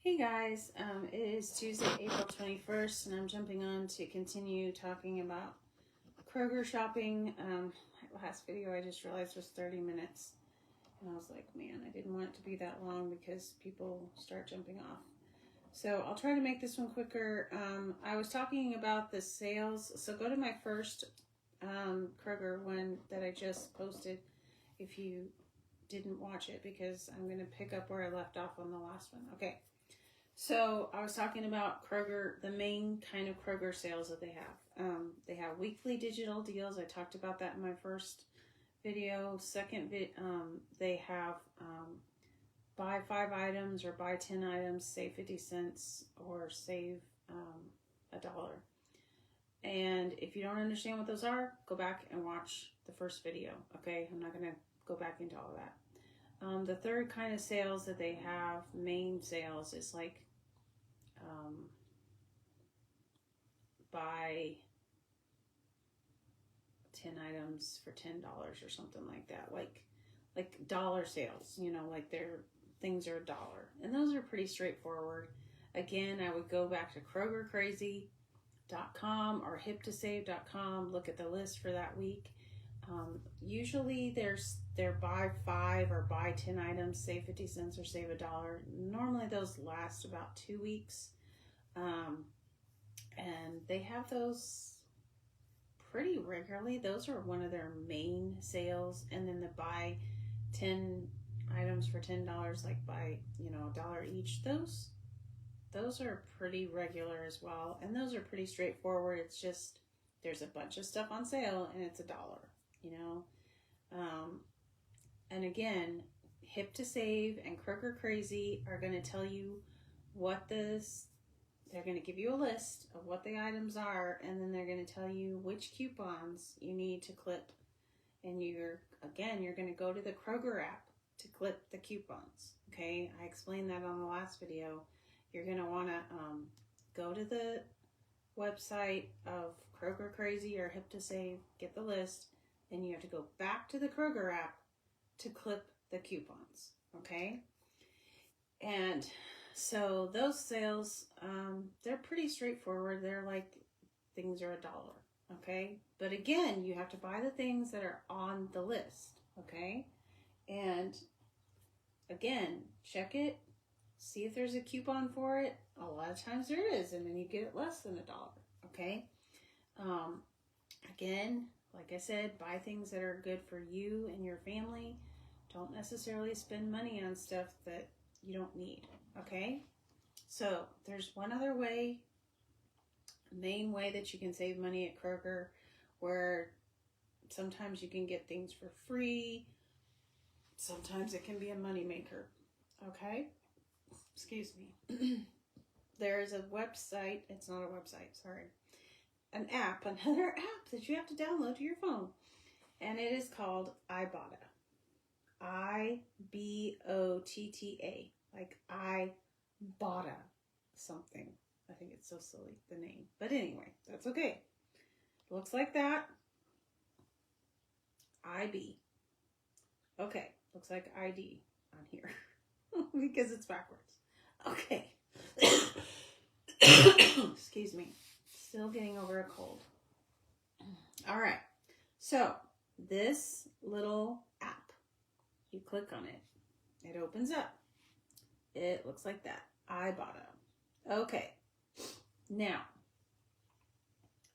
Hey guys, it is Tuesday, April 21st, and I'm jumping on to continue talking about Kroger shopping. My last video I just realized was 30 minutes, and I was like, man, I didn't want it to be that long because people start jumping off. So I'll try to make this one quicker. I was talking about the sales, so go to my first Kroger one that I just posted if you didn't watch it, because I'm going to pick up where I left off on the last one. Okay. So I was talking about Kroger, the main kind of Kroger sales that they have. They have weekly digital deals. I talked about that in my first video. Second, they have buy 5 items or buy 10 items, save 50 cents, or save $1. And if you don't understand what those are, go back and watch the first video. Okay, I'm not going to go back into all of that. The third kind of sales that they have, main sales, is like buy 10 items for $10 or something like that, like dollar sales, you know, like their things are $1, and those are pretty straightforward. Again, I would go back to KrogerCrazy.com or HipToSave.com, look at the list for that week. Usually they're buy 5 or buy 10 items, save 50 cents or save $1. Normally those last about 2 weeks. And they have those pretty regularly. Those are one of their main sales. And then the buy 10 items for $10, like buy, $1 each. Those are pretty regular as well. And those are pretty straightforward. It's just, there's a bunch of stuff on sale and it's $1, and again, Hip to Save and Kroger Crazy are going to tell you they're going to give you a list of what the items are, and then they're going to tell you which coupons you need to clip. And you're going to go to the Kroger app to clip the coupons. Okay, I explained that on the last video. You're going to want to go to the website of Kroger Crazy or Hip to Save, get the list, and you have to go back to the Kroger app to clip the coupons. Okay, and so those sales, they're pretty straightforward. They're like, things are $1, okay? But again, you have to buy the things that are on the list, okay? And again, check it, see if there's a coupon for it. A lot of times there is, and then you get it less than $1, okay? Again, like I said, buy things that are good for you and your family. Don't necessarily spend money on stuff that you don't need. Okay, so there's one other way, main way that you can save money at Kroger, where sometimes you can get things for free. Sometimes it can be a moneymaker. Okay, excuse me. There is a website. It's not a website. Sorry, another app that you have to download to your phone, and it is called Ibotta. Ibotta. Like I bought something. I think it's so silly, the name. But anyway, that's okay. Looks like that. IB. Okay, looks like ID on here because it's backwards. Okay. Excuse me. Still getting over a cold. All right. So this little app, you click on it. It opens up. It looks like that. Ibotta. Okay. Now,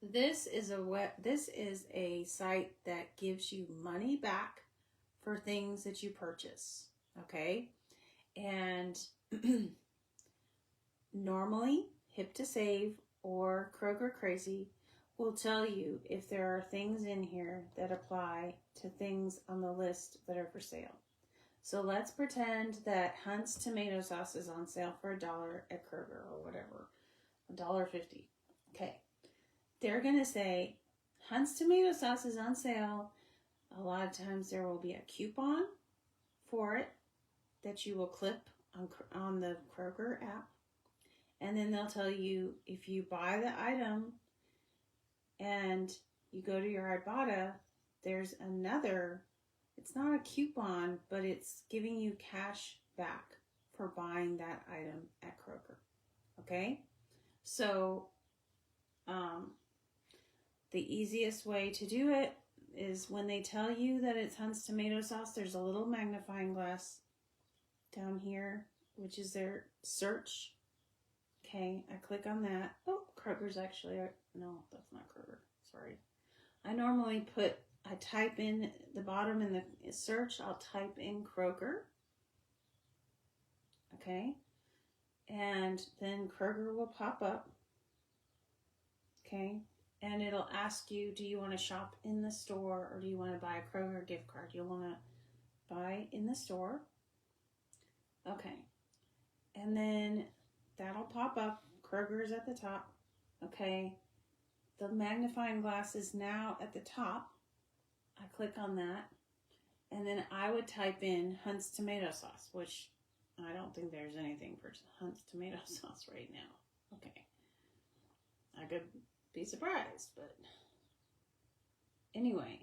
this is a site that gives you money back for things that you purchase. Okay? And normally, Hip to Save or Kroger Crazy will tell you if there are things in here that apply to things on the list that are for sale. So let's pretend that Hunt's tomato sauce is on sale for $1 at Kroger or whatever, $1.50. Okay, they're going to say Hunt's tomato sauce is on sale. A lot of times there will be a coupon for it that you will clip on the Kroger app. And then they'll tell you if you buy the item and you go to your Ibotta, there's another. It's not a coupon, but it's giving you cash back for buying that item at Kroger. Okay? So, the easiest way to do it is when they tell you that it's Hunt's tomato sauce, there's a little magnifying glass down here, which is their search. Okay, I click on that. Oh, Kroger's actually, no, that's not Kroger. Sorry. I normally I type in the bottom in the search, I'll type in Kroger. Okay, and then Kroger will pop up. Okay, and it'll ask you, do you want to shop in the store or do you want to buy a Kroger gift card? You'll want to buy in the store. Okay, and then that'll pop up. Kroger's at the top. Okay, the magnifying glass is now at the top. I click on that, and then I would type in Hunt's tomato sauce, which I don't think there's anything for Hunt's tomato sauce right now. Okay, I could be surprised, but anyway,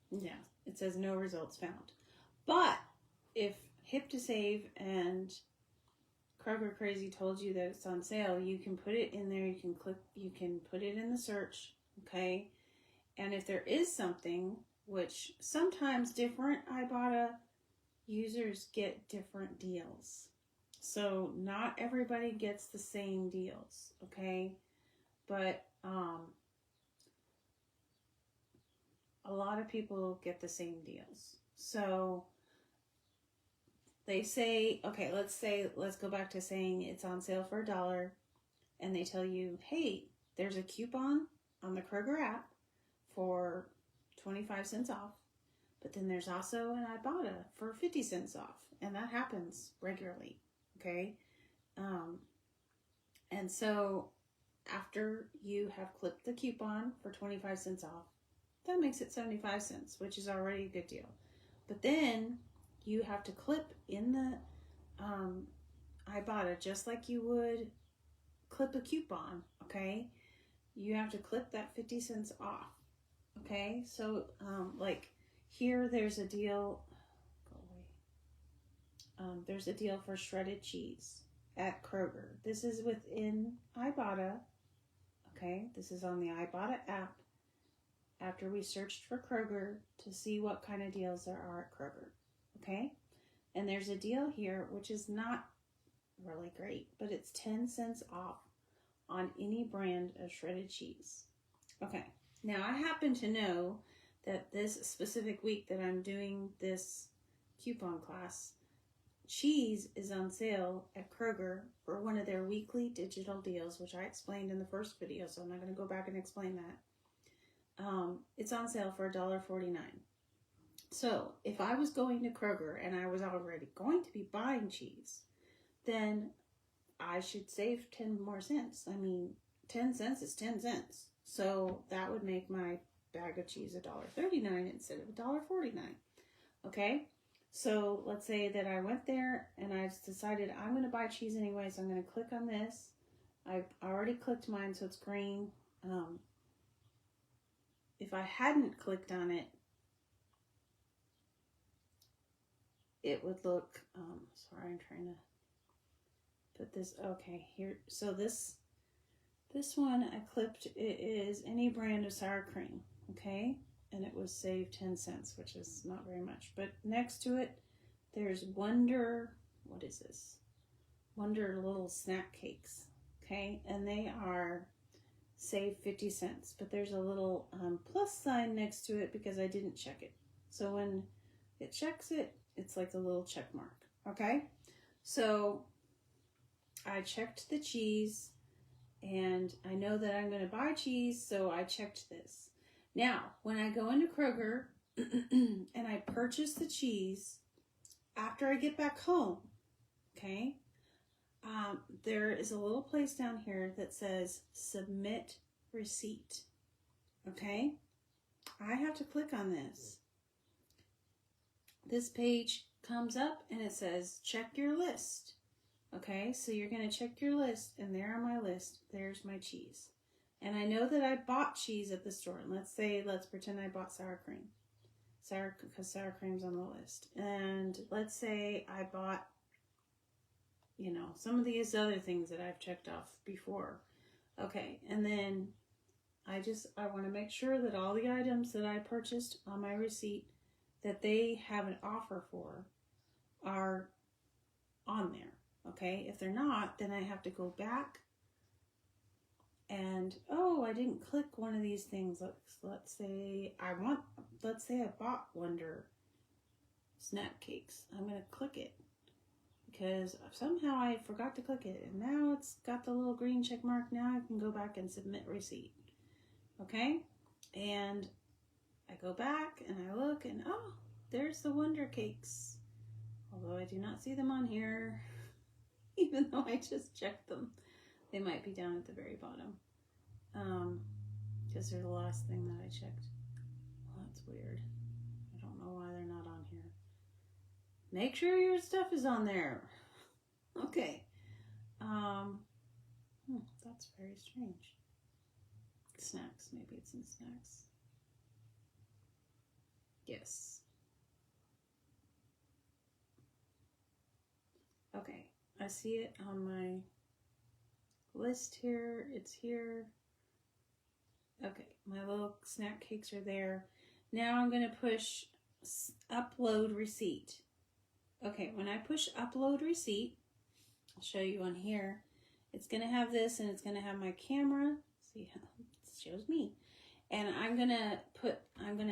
yeah, it says no results found. But if Hip to Save and Kroger Crazy told you that it's on sale, you can put it in there. You can put it in the search. Okay, and if there is something, which sometimes different Ibotta users get different deals. So not everybody gets the same deals, okay? But a lot of people get the same deals. So they say, okay, let's go back to saying it's on sale for $1, and they tell you, hey, there's a coupon on the Kroger app for 25 cents off, but then there's also an Ibotta for 50 cents off, and that happens regularly, okay? And so after you have clipped the coupon for 25 cents off, that makes it 75 cents, which is already a good deal. But then you have to clip in the Ibotta just like you would clip a coupon, okay? You have to clip that 50 cents off, okay? So, like here, there's a deal, there's a deal for shredded cheese at Kroger. This is within Ibotta, okay? This is on the Ibotta app after we searched for Kroger to see what kind of deals there are at Kroger, okay? And there's a deal here, which is not really great, but it's 10 cents off on any brand of shredded cheese. Okay, now I happen to know that this specific week that I'm doing this coupon class, cheese is on sale at Kroger for one of their weekly digital deals, which I explained in the first video, so I'm not going to go back and explain that. It's on sale for $1.49. So if I was going to Kroger and I was already going to be buying cheese, then I should save 10 more cents. I mean, 10 cents is 10 cents. So that would make my bag of cheese $1.39 instead of $1.49. Okay? So let's say that I went there and I decided I'm going to buy cheese anyway, so I'm going to click on this. I've already clicked mine, so it's green. If I hadn't clicked on it, it would look, sorry, I'm trying to put this, okay, here. So this one I clipped, it is any brand of sour cream, okay? And it was saved 10 cents, which is not very much. But next to it, there's Wonder, what is this? Wonder little snack cakes, okay? And they are saved 50 cents. But there's a little plus sign next to it because I didn't check it. So when it checks it, it's like a little check mark, okay? So I checked the cheese, and I know that I'm going to buy cheese, so I checked this. Now, when I go into Kroger and I purchase the cheese, after I get back home, okay, there is a little place down here that says Submit Receipt, okay? I have to click on this. This page comes up and it says, check your list. Okay, so you're going to check your list, and there on my list, there's my cheese. And I know that I bought cheese at the store. And let's pretend I bought sour cream. because sour cream's on the list. And let's say I bought, you know, some of these other things that I've checked off before. Okay, and then I want to make sure that all the items that I purchased on my receipt that they have an offer for are on there. Okay, if they're not, then I have to go back and, oh, I didn't click one of these things. Let's say I bought Wonder snack cakes. I'm going to click it because somehow I forgot to click it, and now it's got the little green check mark. Now I can go back and submit receipt. Okay, and I go back and I look, and oh, there's the Wonder Cakes. Although I do not see them on here, even though I just checked them. They might be down at the very bottom, because they're the last thing that I checked. Well, that's weird. I don't know why they're not on here. Make sure your stuff is on there. Okay. That's very strange. Snacks. Maybe it's in snacks. Yes. Okay. I see it on my list here. It's here. Okay. My little snack cakes are there. Now I'm going to push upload receipt. Okay. When I push upload receipt, I'll show you on here. It's going to have this, and it's going to have my camera. See how it shows me. And I'm going to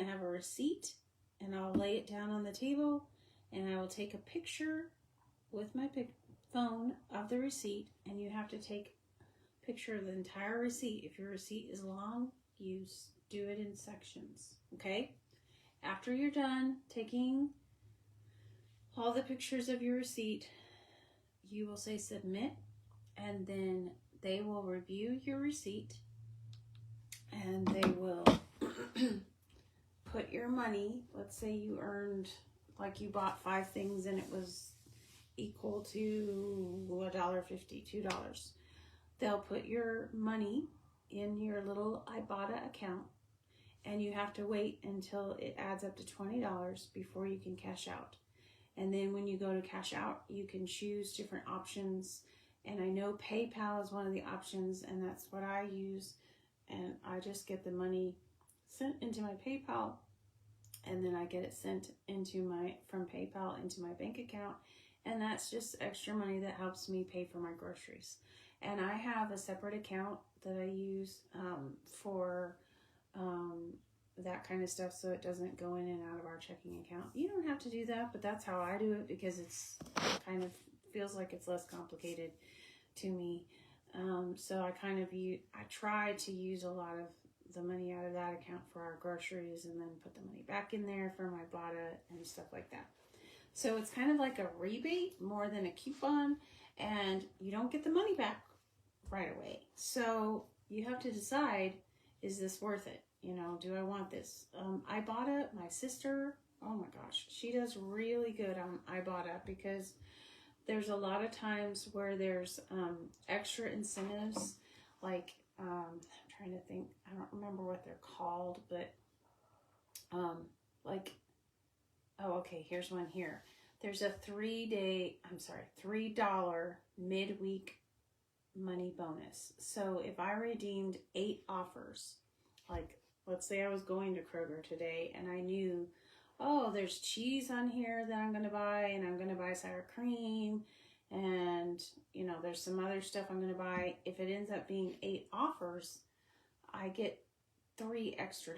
have a receipt, and I'll lay it down on the table, and I will take a picture with my phone of the receipt, and you have to take a picture of the entire receipt. If your receipt is long, you do it in sections, okay? After you're done taking all the pictures of your receipt, you will say submit, and then they will review your receipt, and they will put your money. Let's say you earned, like you bought 5 things and it was equal to $1.50, $2. They'll put your money in your little Ibotta account, and you have to wait until it adds up to $20 before you can cash out. And then when you go to cash out, you can choose different options. And I know PayPal is one of the options, and that's what I use. And I just get the money sent into my PayPal, and then I get it sent from PayPal into my bank account. And that's just extra money that helps me pay for my groceries. And I have a separate account that I use for that kind of stuff, so it doesn't go in and out of our checking account. You don't have to do that, but that's how I do it, because it's kind of feels like it's less complicated to me. So I try to use a lot of the money out of that account for our groceries, and then put the money back in there for my Ibotta and stuff like that. So it's kind of like a rebate more than a coupon, and you don't get the money back right away. So you have to decide, is this worth it? You know, do I want this? Ibotta, my sister, oh my gosh, she does really good on Ibotta, because there's a lot of times where there's extra incentives, like, I'm trying to think, I don't remember what they're called, but here's one here. There's a $3 midweek money bonus. So if I redeemed 8 offers, like let's say I was going to Kroger today and I knew, oh, there's cheese on here that I'm going to buy, and I'm going to buy sour cream, and you know, there's some other stuff I'm going to buy. If it ends up being 8 offers, I get $3 extra.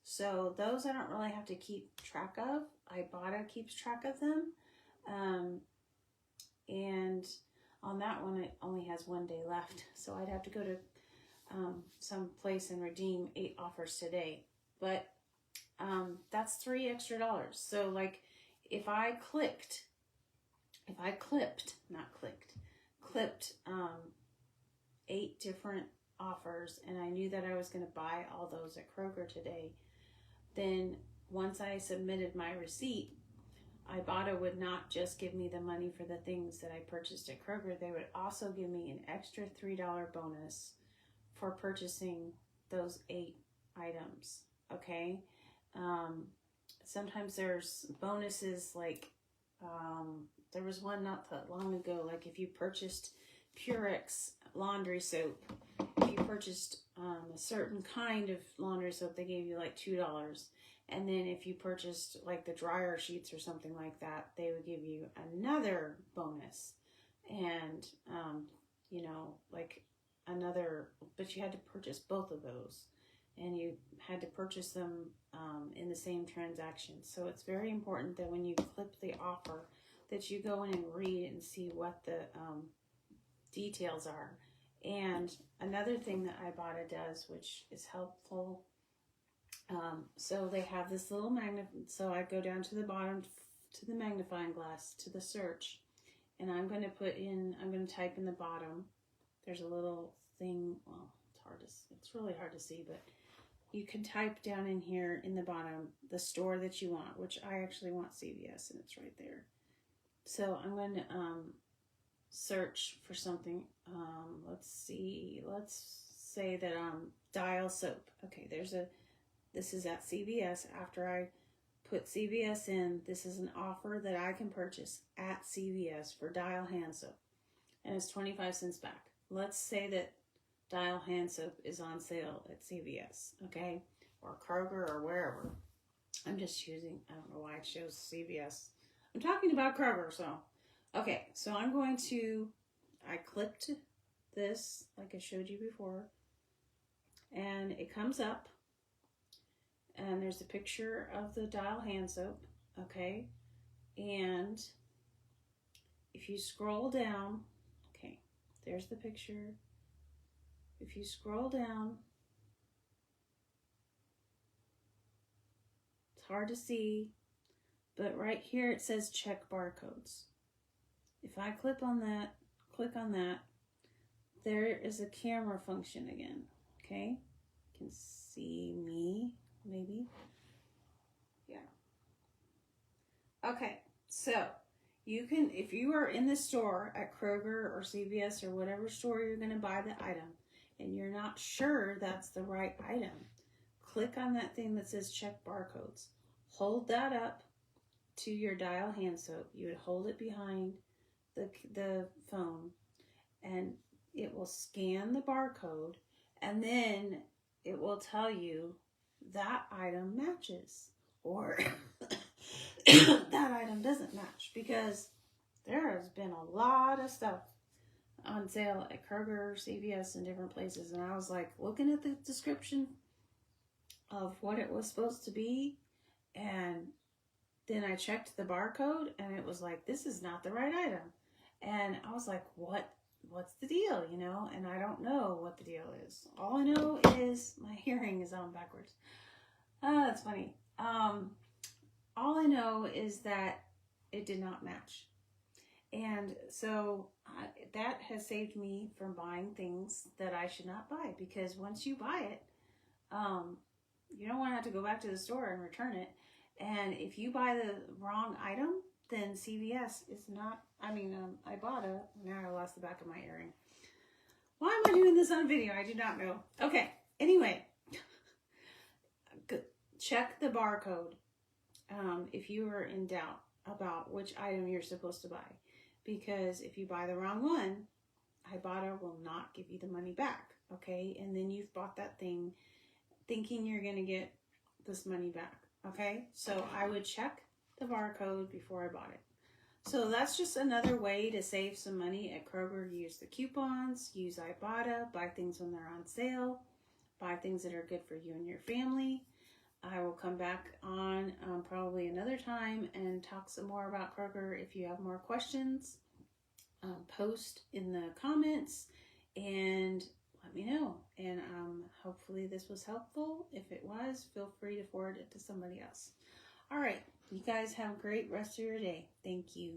So those I don't really have to keep track of. Ibotta keeps track of them. And on that one, it only has 1 day left. So I'd have to go to some place and redeem 8 offers today. But that's $3 extra. So like if I clipped 8 different offers, and I knew that I was going to buy all those at Kroger today, then once I submitted my receipt, Ibotta would not just give me the money for the things that I purchased at Kroger. They would also give me an extra $3 bonus for purchasing those 8 items. Okay. sometimes there's bonuses like, there was one not that long ago, like if you purchased Purex laundry soap, if you purchased a certain kind of laundry soap, they gave you like $2. And then if you purchased like the dryer sheets or something like that, they would give you another bonus. And, you know, like another, but you had to purchase both of those. And you had to purchase them in the same transaction. So it's very important that when you clip the offer, that you go in and read and see what the details are. And another thing that Ibotta does, which is helpful, so they have this little magnet. So I go down to the bottom to the magnifying glass to the search, and I'm going to type in the bottom. There's a little thing. Well, it's really hard to see, but you can type down in here in the bottom the store that you want, which I actually want CVS, and it's right there. So I'm going to search for something. Let's see. Let's say that Dial soap. Okay, this is at CVS. After I put CVS in, this is an offer that I can purchase at CVS for Dial hand soap, and it's 25 cents back. Let's say that Dial hand soap is on sale at CVS, okay, or Kroger or wherever. I'm just choosing, I don't know why it shows CVS. I'm talking about Kroger, so. Okay, so I clipped this like I showed you before, and it comes up, and there's a picture of the Dial hand soap, okay, and if you scroll down, okay, there's the picture. If you scroll down, it's hard to see, but right here it says check barcodes. If I click on that, there is a camera function again, okay? You can see me, maybe. Yeah. Okay, so you can, if you are in the store at Kroger or CVS or whatever store you're going to buy the item, and you're not sure that's the right item, click on that thing that says check barcodes. Hold that up to your Dial hand soap. You would hold it behind the phone, and it will scan the barcode, and then it will tell you that item matches or that item doesn't match, because there has been a lot of stuff on sale at Kroger, CVS, and different places, and I was like looking at the description of what it was supposed to be, and then I checked the barcode, and it was like, this is not the right item. And I was like, what's the deal, you know? And I don't know what the deal is. All I know is my hearing is on backwards. That's funny. All I know is that it did not match. And so that has saved me from buying things that I should not buy, because once you buy it, you don't want to have to go back to the store and return it. And if you buy the wrong item, then CVS is not, Ibotta. Now I lost the back of my earring. Why am I doing this on video? I do not know. Okay, anyway, check the barcode if you are in doubt about which item you're supposed to buy. Because if you buy the wrong one, Ibotta will not give you the money back, okay? And then you've bought that thing thinking you're going to get this money back, okay? So I would check the barcode before I bought it. So that's just another way to save some money at Kroger. Use the coupons, use Ibotta, buy things when they're on sale, buy things that are good for you and your family. I will come back on probably another time and talk some more about Kroger. If you have more questions, post in the comments and let me know. And hopefully this was helpful. If it was, feel free to forward it to somebody else. All right. You guys have a great rest of your day. Thank you.